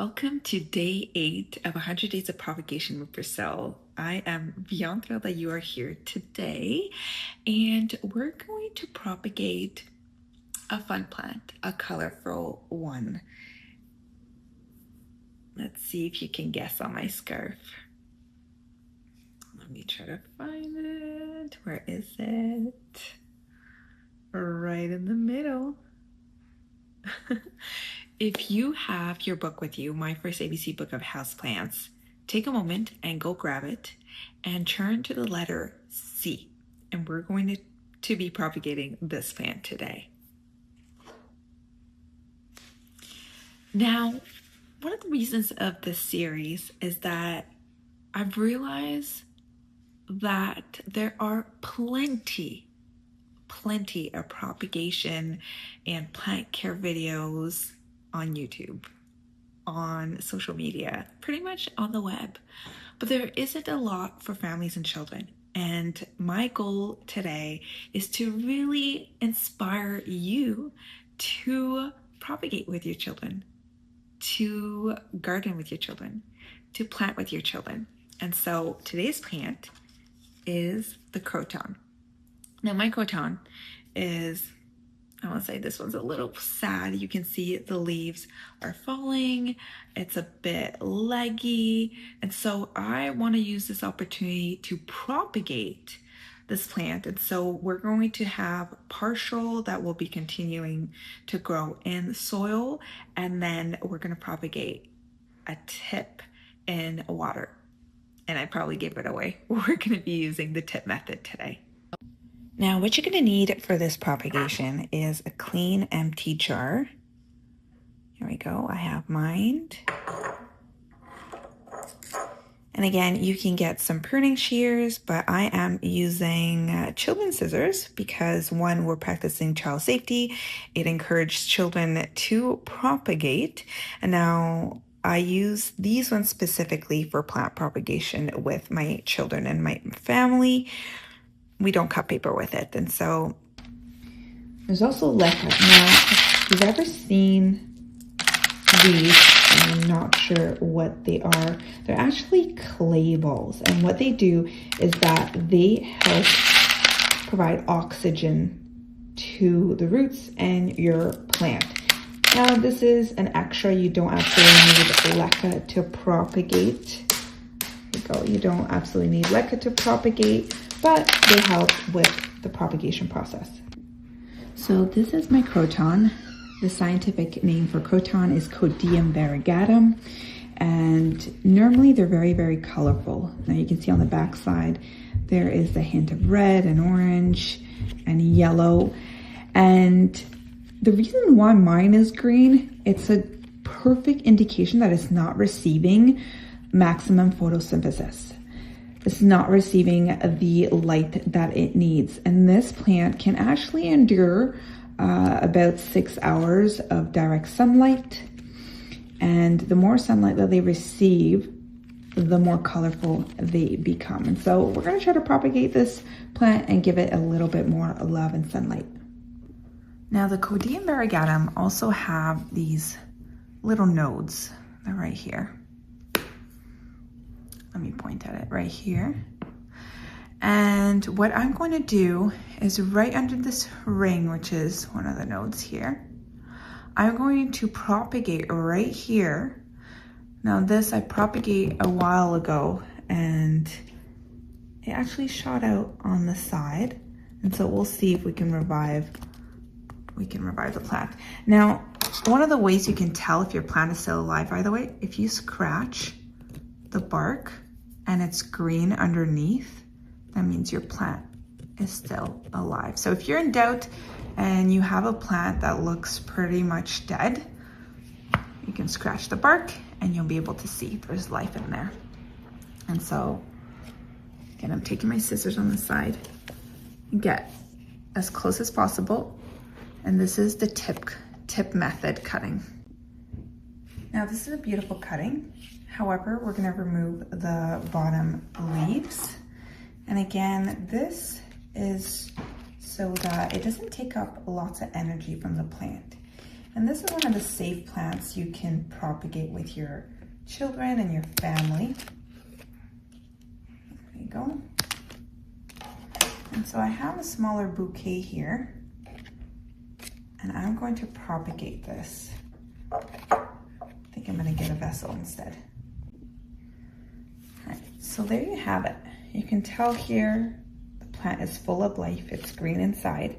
Welcome to day 8 of 100 Days of Propagation with Priscille. I am beyond thrilled that you are here today, and we're going to propagate a fun plant, a colorful one. Let's see if you can guess on my scarf. Let me try to find it. Where is it? Right in the middle. If you have your book with you, my first ABC book of Houseplants, take a moment and go grab it and turn to the letter C. And we're going to be propagating this plant today. Now, one of the reasons of this series is that I've realized that there are plenty of propagation and plant care videos on YouTube, on social media, pretty much on the web. But there isn't a lot for families and children. And my goal today is to really inspire you to propagate with your children, to garden with your children, to plant with your children. And so today's plant is the Croton. Now my Croton is, I want to say this one's a little sad. You can see the leaves are falling. It's a bit leggy. And so I want to use this opportunity to propagate this plant. And so we're going to have partial that will be continuing to grow in soil. And then we're going to propagate a tip in water. And I probably gave it away. We're going to be using the tip method today. Now, what you're going to need for this propagation is a clean, empty jar. Here we go. I have mine. And again, you can get some pruning shears, but I am using children's scissors because, one, we're practicing child safety. It encourages children to propagate. And now I use these ones specifically for plant propagation with my children and my family. We don't cut paper with it. And so there's also leca. Now, if you've ever seen these, I'm not sure what they are. They're actually clay balls. And what they do is that they help provide oxygen to the roots and your plant. Now, this is an extra. You don't absolutely need leca to propagate. There you go. You don't absolutely need leca to propagate, but they help with the propagation process. So this is my Croton. The scientific name for Croton is Codiaeum variegatum, and normally they're very, very colorful. Now you can see on the back side, there is a hint of red and orange and yellow. And the reason why mine is green, it's a perfect indication that it's not receiving maximum photosynthesis. It's not receiving the light that it needs. And this plant can actually endure about 6 hours of direct sunlight. And the more sunlight that they receive, the more colorful they become. And so we're going to try to propagate this plant and give it a little bit more love and sunlight. Now the Codiaeum variegatum also have these little nodes. They're right here. Let me point at it right here. And what I'm going to do is right under this ring, which is one of the nodes here, I'm going to propagate right here. Now this I propagate a while ago and it actually shot out on the side. And so we'll see if we can revive the plant. Now, one of the ways you can tell if your plant is still alive, by the way, if you scratch the bark and it's green underneath, that means your plant is still alive. So if you're in doubt and you have a plant that looks pretty much dead, you can scratch the bark and you'll be able to see if there's life in there. And so, again, I'm taking my scissors on the side and get as close as possible. And this is the tip method cutting. Now this is a beautiful cutting. However, we're gonna remove the bottom leaves. And again, this is so that it doesn't take up lots of energy from the plant. And this is one of the safe plants you can propagate with your children and your family. There you go. And so I have a smaller bouquet here, and I'm going to propagate this. I think I'm going to get a vessel instead. All right, so there you have it. You can tell here the plant is full of life. It's green inside.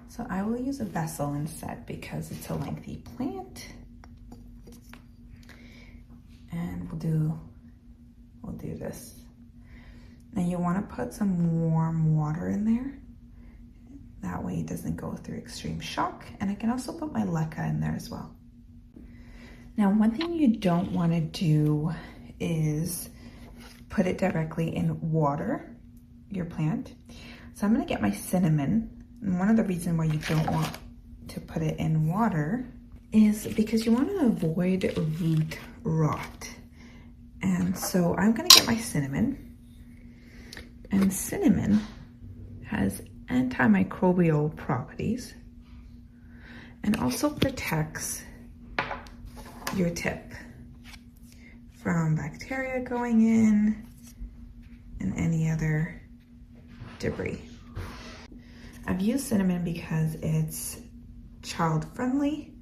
So I will use a vessel instead because it's a lengthy plant. And we'll do this. Now you want to put some warm water in there. That way it doesn't go through extreme shock. And I can also put my leca in there as well. Now, one thing you don't want to do is put it directly in water, your plant. So I'm going to get my cinnamon. And one of the reasons why you don't want to put it in water is because you want to avoid root rot. And so I'm going to get my cinnamon. And cinnamon has antimicrobial properties and also protects your tip from bacteria going in and any other debris. I've used cinnamon because it's child friendly.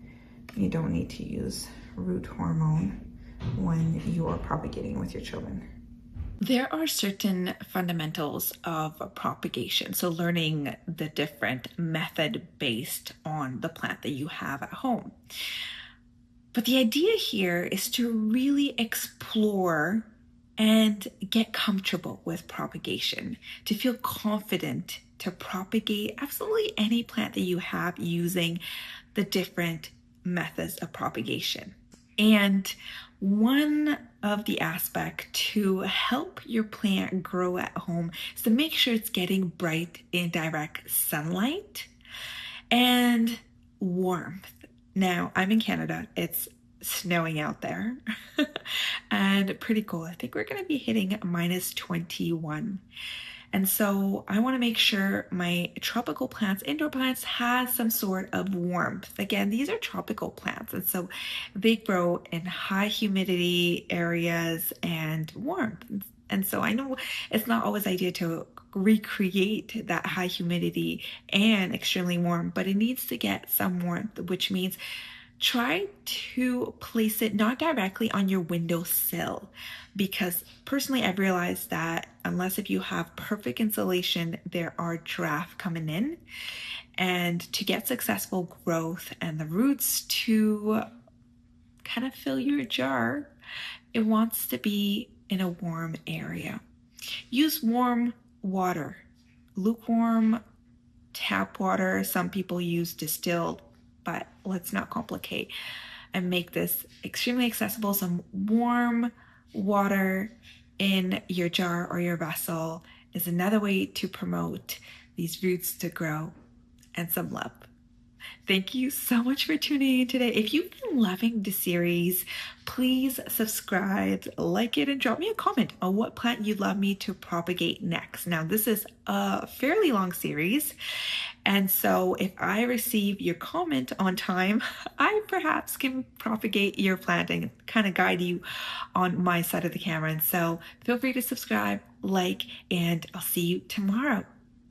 You don't need to use root hormone when you are propagating with your children. There are certain fundamentals of propagation, so learning the different method based on the plant that you have at home. But the idea here is to really explore and get comfortable with propagation, to feel confident to propagate absolutely any plant that you have using the different methods of propagation. And one of the aspects to help your plant grow at home is to make sure it's getting bright and direct sunlight and warmth. Now, I'm in Canada. It's snowing out there and pretty cold. I think we're going to be hitting minus 21. And so I want to make sure my tropical plants, indoor plants, has some sort of warmth. Again, these are tropical plants, and so they grow in high humidity areas and warmth. And so I know it's not always ideal to recreate that high humidity and extremely warm, but it needs to get some warmth, which means try to place it not directly on your windowsill, because personally I've realized that unless if you have perfect insulation, there are drafts coming in, and to get successful growth and the roots to kind of fill your jar, it wants to be in a warm area. Use warm water, lukewarm tap water. Some people use distilled, but let's not complicate and make this extremely accessible. Some warm water in your jar or your vessel is another way to promote these roots to grow, and some love. Thank you so much for tuning in today. If you've been loving the series, please subscribe, like it, and drop me a comment on what plant you'd love me to propagate next. Now, this is a fairly long series, and so if I receive your comment on time, I perhaps can propagate your plant and kind of guide you on my side of the camera. And so feel free to subscribe, like, and I'll see you tomorrow.